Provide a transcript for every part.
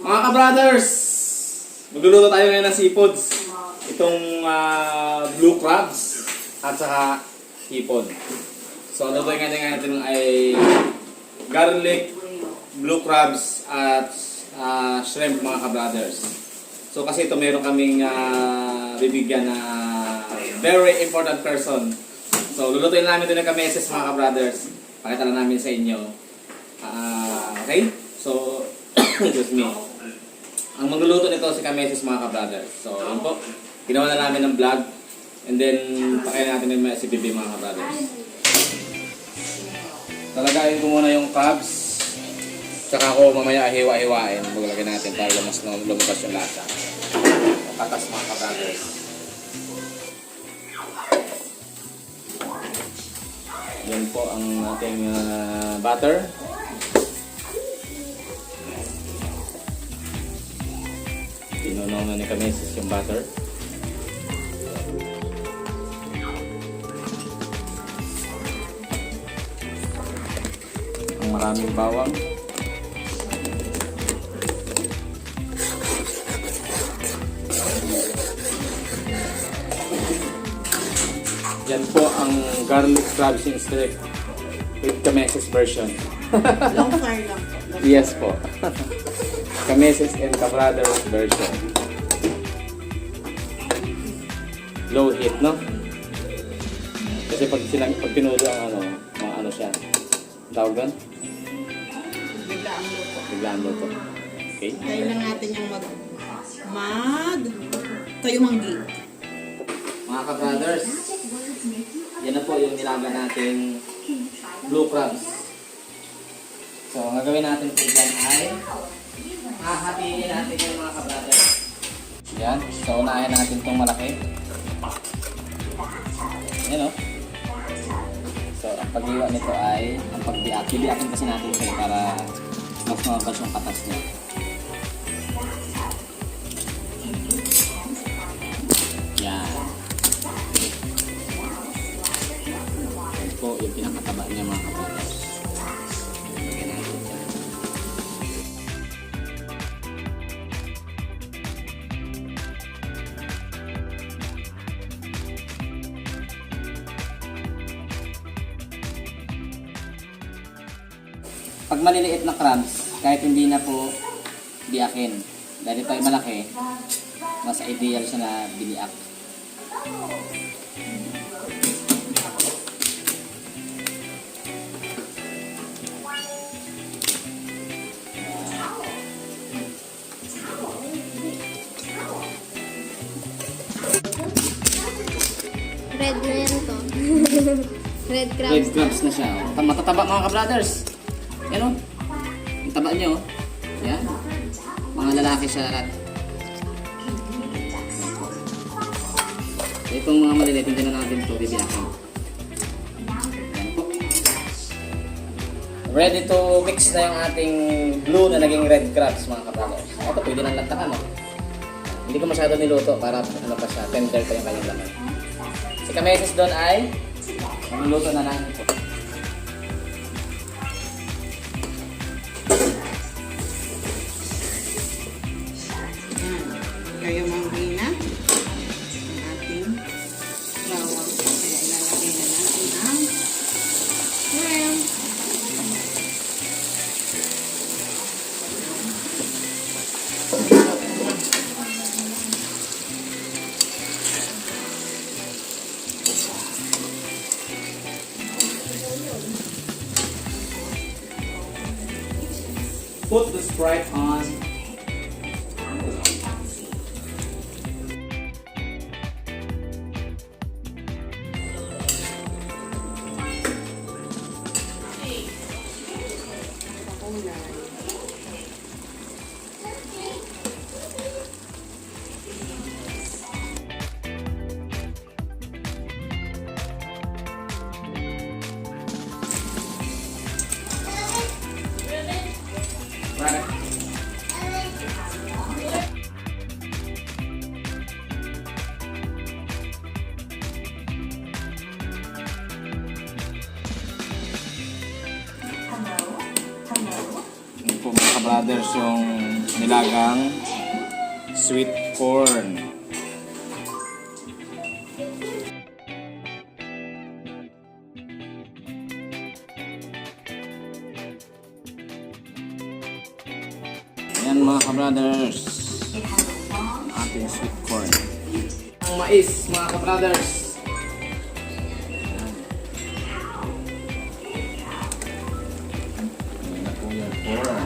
Mga ka-brothers, magluluto tayo ngayon ng seafoods. Itong blue crabs at saka hipon. So, ang lutuin natin ay garlic, blue crabs at shrimp, mga ka-brothers. So, kasi ito meron kaming bibigyan na very important person. So, lulutuin namin ito ng kameses, mga ka-brothers. Pakita lang namin sa inyo. Okay? So, excuse me. Ang magluluto nito si kameses, mga ka-brothers. So, yun po. Ginawa na namin ng vlog. And then, pakain natin yung si Bibi, mga ka-brothers. Talagayin ko muna yung crabs. Tsaka ako mamaya hiwa-hiwain. Maglagay natin para mas lumabas yung lasa. Patas, mga ka-brothers. Yan po ang ating butter. Tinunaw na ni kameses yung butter. Ang maraming bawang. Yan po ang garlic crabs in steak with kameses version. Long fire lang po. Yes po. Kameses and ka-brothers version. Low heat, no? Kasi pag pinudo ang mga siya. Tawag doon? Biglaan luto. Biglaan luto. Okay? Tayo lang natin yung tayo manggi. Mga ka-brothers, yan na po yung nilaga nating blue crabs. So, ang gagawin natin po dyan ay hahatiin natin yung mga ka-brothers. Yan. So, unahin natin itong malaki. Yan o. So, ang pag-iwa nito ay ang pagbiak. Bibiakin kasi natin ito para mas mabas yung katas niya. Yan. Yan po yung pinakataba niya, mga kapatid. Lagyan natin dyan. Pag maliliit na crabs, kahit hindi na po biyakin, dahil ito ay malaki, mas ideal siya na biliak. Red na yan to. Red crabs. Red crabs na siya. Matataba, mga ka-brothers. Yan o. Ang taba niyo. Yan. Mga lalaki siya lahat. Itong mga maliliit, hindi na natin ito bibiyakin. Yan po. Ready to mix na yung ating blue na naging red crabs, mga ka-brothers. Ito pwede nang lantakan. Hindi ko masyado niluto para pa siya. Tender pa yung kanyang laman. Si kameses doon ay niluto na natin ito. Tayo manggi na. Ang ating bawang. Kaya ilalagay na natin ang shrimp. Put the Sprite on. brothers yung nilagang sweet corn. Ayan mga ka-brothers, ating sweet corn. Ang mais mga ka-brothers. Ayan na po yung corn.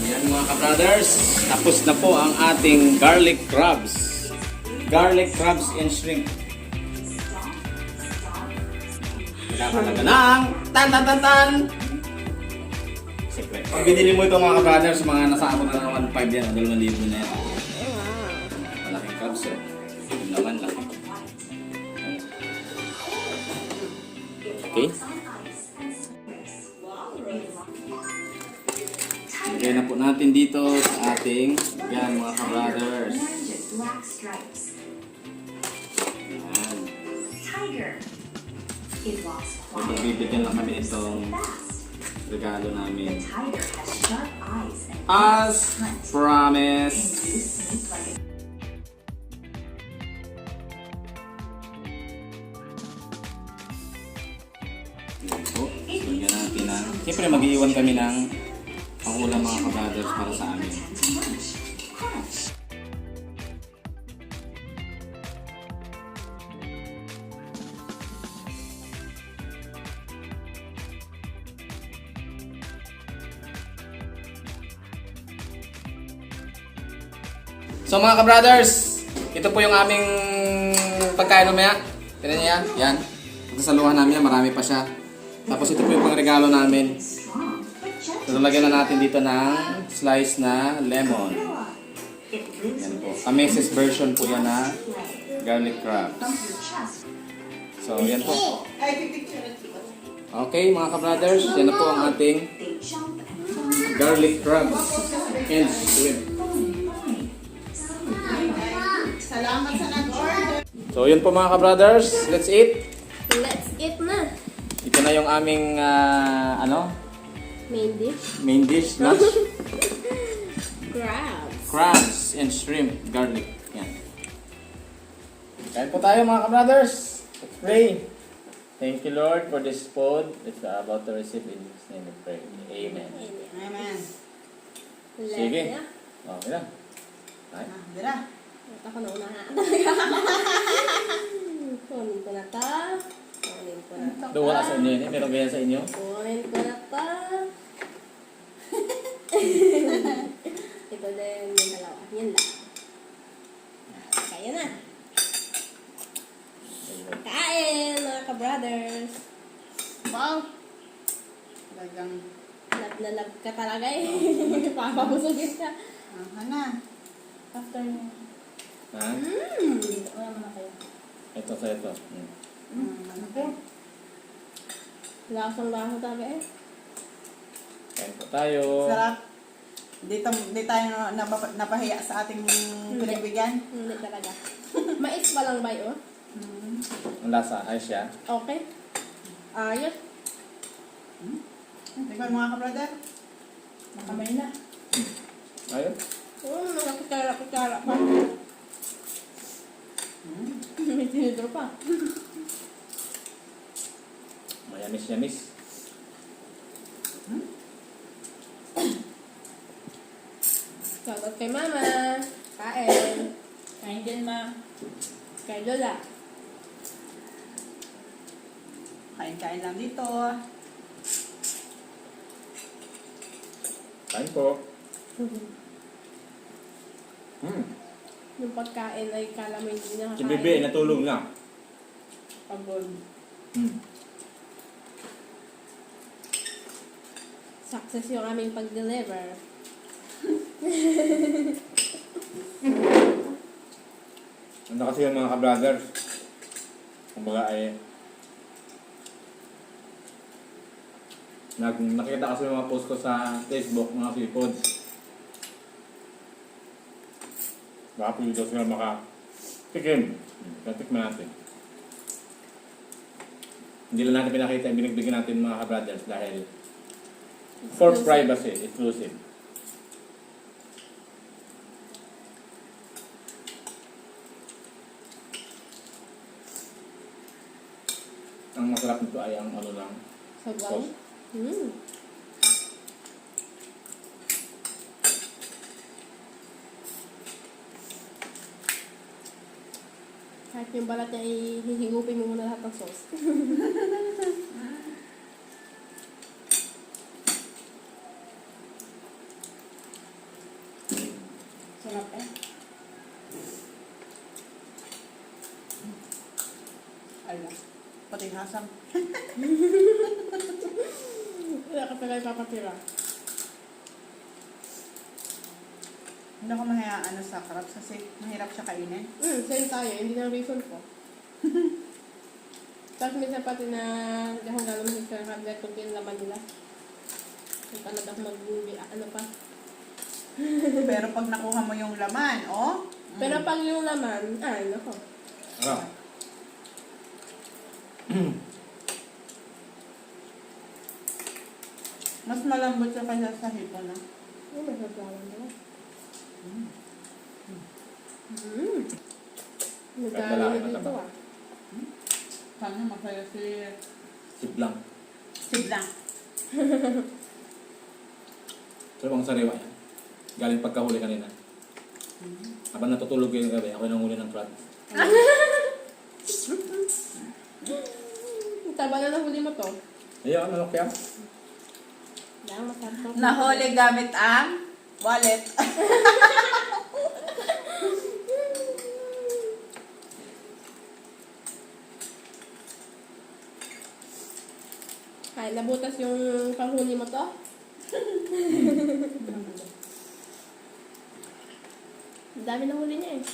Ayan mga ka-brothers, tapos na po ang ating garlic crabs. Garlic crabs and shrimp. Kailangan na ng tan-tan-tan-tan! Secret. Pag binili mo ito mga ka-brothers, mga nasa ako na ng 1.5 yan, 2,000 na yan. Malaking crabs oh. Yung naman laki. Okay. Lagay na po natin dito sa ating yan mga ka-brothers. Yan. So, pagbibigyan lang kami itong regalo namin. As promised. Yan po. So, yan natin na. Siyempre mag-iwan kami ng pangulam mga ka-brothers para sa amin. So mga ka-brothers, ito po yung aming pagkain mamaya. Tignan niya, yan. Pagkasaluhan namin yan, marami pa siya. Tapos ito po yung pangregalo namin. So lalagyan na natin dito ng slice na lemon. Yan po. Amaze's version po yan na garlic crabs. So yan po. Okay mga ka-brothers, yan na po ang ating garlic crabs and shrimp. Salamat sa nag-order. So yun po mga ka-brothers, let's eat. Let's eat na. Ito na yung aming Main dish. main dish, lunch. Crabs. Crabs and shrimp garlic. Yan. Kain po tayo mga ka-brothers. Let's pray. Thank you Lord for this food that we are about to receive in His name we pray. Amen. Amen. Sige. Okay lang. Ay. Dira. Ako na unahan. Kunin ko na to. Kunin ko na to. Doon wala sa inyo yun eh. Meron ganyan sa inyo? Kunin ko na to. Ito din yung dalawa. Yan lang. Kaya na. Kain mga ka-brothers. Wow. Talagang Love na love ka talaga eh. Papabusugin ka. na. After na. Ha? Dito ko naman na kayo. Ito sa ito. Ano po? Lasang-lasa talaga eh. Kain po tayo. Sarap. Di tayo napahiya sa ating pinagbigyan. Hindi talaga. Mais pa lang ba yun? Ang lasa, ayos siya. Okay. Ayos. Ikaw mga ka-brother. Nakamay na. Ayos. Nakakutara pa. May tinidor pa. Mayamis-yamis. Shoutout kay Mama. Kain. Kain din ma. Kay Lola. Kain-kain lang dito. Kain po. Yung pagkain ay kala mo hindi nakakain. Si Bebe, natulog na. Pagod. Success yung aming pag-deliver. Ano kasi yung mga ka-brothers? Kumbaga ay nakita kasi yung mga post ko sa Facebook, mga seafoods. Baka po dito sila makatikim. Katikman natin. Hindi lang natin pinakita yung binigbigyan natin mga ka-brothers dahil for privacy, exclusive. Ang masarap nito ay ang ano lang, Sabaw? sauce. Kahit yung balat niya, hihigupin mo muna lahat ng sauce. Sarap eh. Ala. Pati hasang. Wala ka pala ipapatira. Hindi ako mahayaan sa crabs kasi mahirap siya kainin. Same tayo. Hindi na reason ko. Tapos minsan pati na hindi akong gano'n mahilig sa crabs kung yung laman nila. Yung talaga ako ano pa. Pero pag nakuha mo yung laman, oh. Pero pag yung laman, ay, nako. Ano? Mas malambot siya kaysa sa hipon, no? Oh, may sasawan nila. Nagkakaroon na dito ah. Sana masaya si Siblang. Siblang. So, bang sariwa yan? Galing pagkahuli kanina. Habang natutulog yung gabi, ako yung nanghuli ng crab. Taba na nahuli mo to. Ayaw, manok yan? Dahil masarap. Nahuli gamit ang wallet. Ay, nabutas yung panghuli mo to. Ang dami na huli niya eh.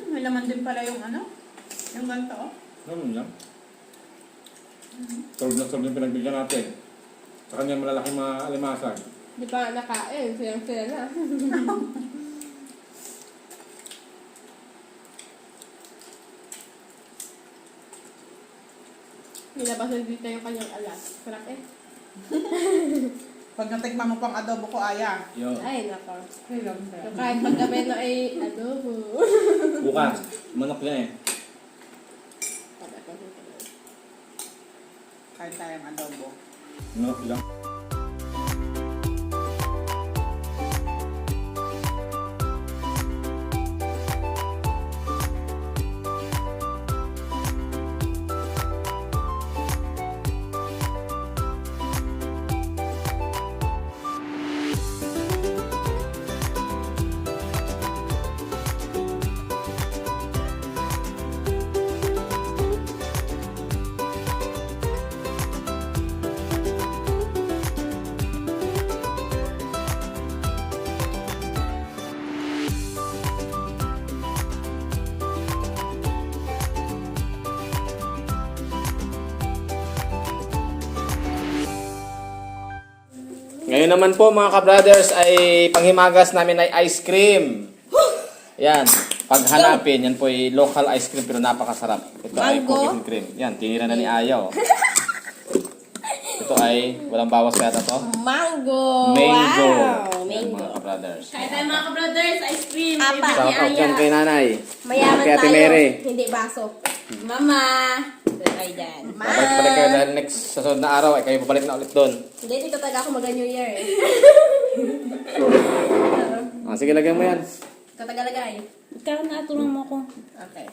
May laman din pala yung ano? Yung ganito, oh. Ano lang? Solve na solve yung pinagbigyan natin. Sa kanya malalaking mga alimasag. Di pa nakain, siyang-siya na. Nilabas na dito yung kanyang alas. Sarap eh. Pag natikman mo pang adobo ko, aya. Yo. Ay, nako. Hilang So, kahit paggabi na ay adobo. Bukas. Manok yan eh. Kahit tayong adobo. Manok lang. Ngayon naman po mga ka-brothers ay panghimagas namin ay ice cream. Yan. Pag hanapin, yan po ay local ice cream pero napakasarap. Ito ay Mango. cookies and cream. Yan, tinira na ni Ayaw. Ito ay walang bawas kaya to. Mango! Mango. Wow! Yan, Mango. mga ka-brothers. Kaya tayo mga ka-brothers, ice cream. Apa. Shout out yan kay nanay. Mayaman Kay Ate tayo. Mary. Hindi baso. Mama! Ay, dyan. Ma! Balik kayo dahil next sa sunod na araw ay kayo babalik na ulit doon. Hindi, dito talaga ako mag-New Year eh. Sige, lagyan mo yan. Katagalagay. Ikaw na, tulong mo ko. Okay.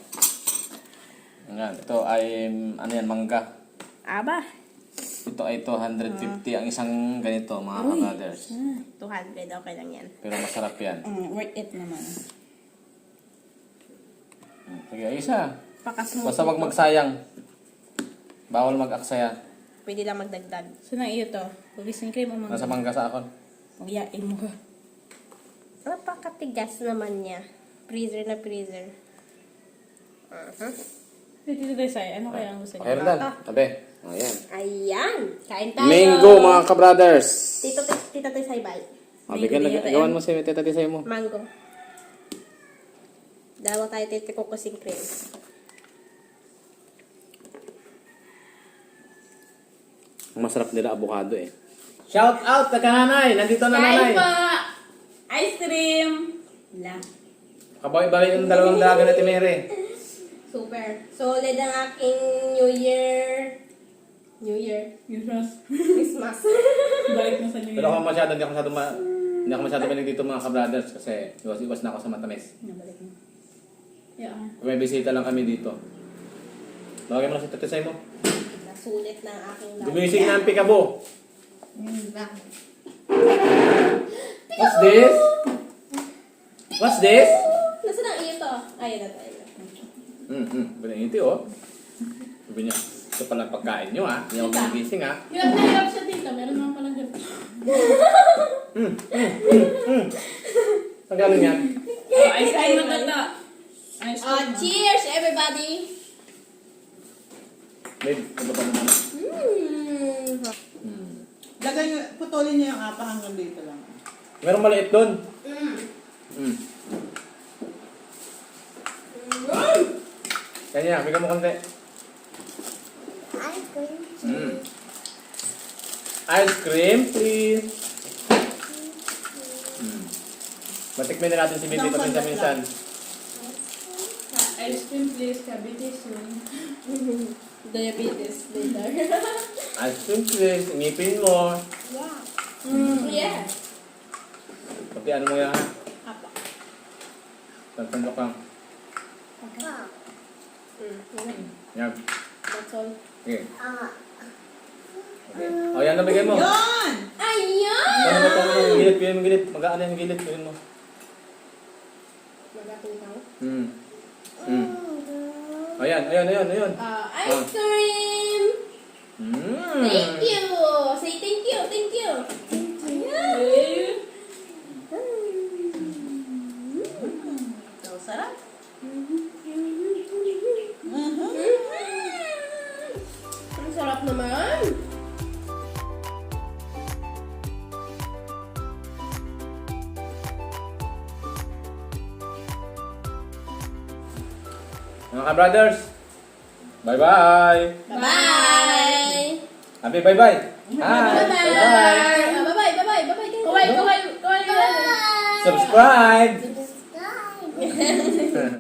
Yan, ito ay ano yan, mangga. Aba. Ito ay 250 ang isang ganito mga ka-brothers. 200, okay lang yan. Pero masarap yan. Worth it naman. Sige, isa. Pakasmooth. Basta wag magsayang. Bawal mag-aksaya. Pwede lang magdagdag. So, nang iyo to? Cookies and cream o mga? Nasa mangga sa akon. Magyain mo ka. Napakatigas naman niya. Freezer na freezer. Dito tayo sa'yo. Ano kaya ang gusto Okay, niyo? Rodan. Tabi. Ayan. Ayan. Kain tayo. Mango mga ka-brothers. Tito tayo sa ibay. Bigyan na, gawan mo si Tita Tisay mo. Mango. Dalawa tayo titiko kasing cream. Ang masarap nila avocado eh. Shout out kay nanay! Nandito na nanay! po! Ice cream! La. Kabay-balik yung dalawang daga na Timere. Super. Solid ang aking New Year. New Year. Christmas. Balik na sa New Pero ako masyado, hindi ako masyado malig dito mga ka-brothers kasi iwas na ako sa matamis. Nabalik mo. Yeah. May bisita lang kami dito. Bagay mo na si Tita Tisay mo. Nasulit na ang aking life. Gumising na ang pikabo. Yun ba? What's this? What's this? Nasaan ang ito? Ayun na tayo. Binangiti oh. Sabi niya, ito pala pagkain nyo ah. Hindi ako magigising ah. Hirap na hirap siya dito. Meron naman palang hirap. Ang galing yan. Ice cream na tata. Ice Oh, cream. cheers everybody! Babe, ano pa naman? Lagay nyo, putulin nyo yung apa hanggang dito lang. Merong maliit doon. Kanya, bigyan mo konti. Ice cream, please. Matikmin na natin si Binti paminsan-minsan. Ice cream please, cabitis yun. Diabetes later. Ice cream, please. Ngipin mo. Yeah. Pati ano mo yan ha? Apa. Tantandok lang. Yan. That's all. Okay. Okay. O yan, nabigay mo. Yun! Ayan! Ano ba itong gilid? Piliin mo gilid. Mag-ano yung gilid? Piliin mo. Magkatungkaw. Ayan. Ice cream! Thank you! Say thank you! Thank you! Ayan! So, sarap. Ang sarap naman! Mga ka-brothers. Bye-bye. Bye! Happy bye-bye. Hi. Bye-bye! Bye-bye. Bye-bye! Bye-bye! Bye-bye! Subscribe. Subscribe!